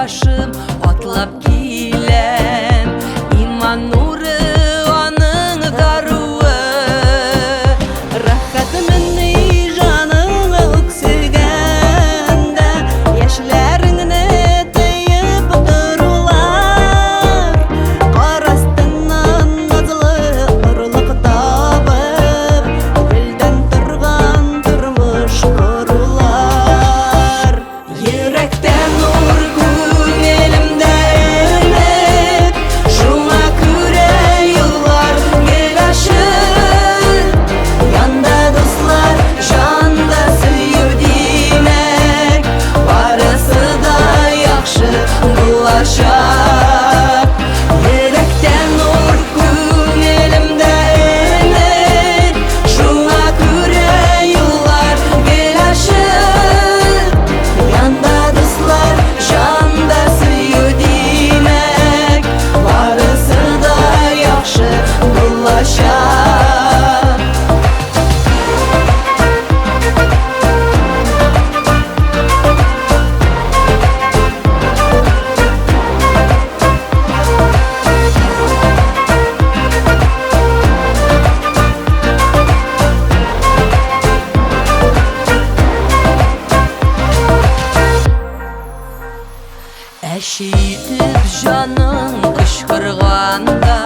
башым атлап киләм. Иман нуры аның даруы, рәхәтемне җаның үксегәндә, яшьләреңне тыеп торулар. Карастыннан назлы орлык табып, гөлдән торган тормыш корулар. Йөрәктә нур, күңелемдә өмет, шуңа күрә юллар гел ачык. Янда дуслар, җанда сөю димәк, барысы да яхшы булачак. Йөрәктә нур, күңелемдә өмет, шуңа күрә юллар гел ачык. Янда дуслар, җанда сөю димәк, барысы да яхшы булачак. Әче итеп җаның кычкырганда,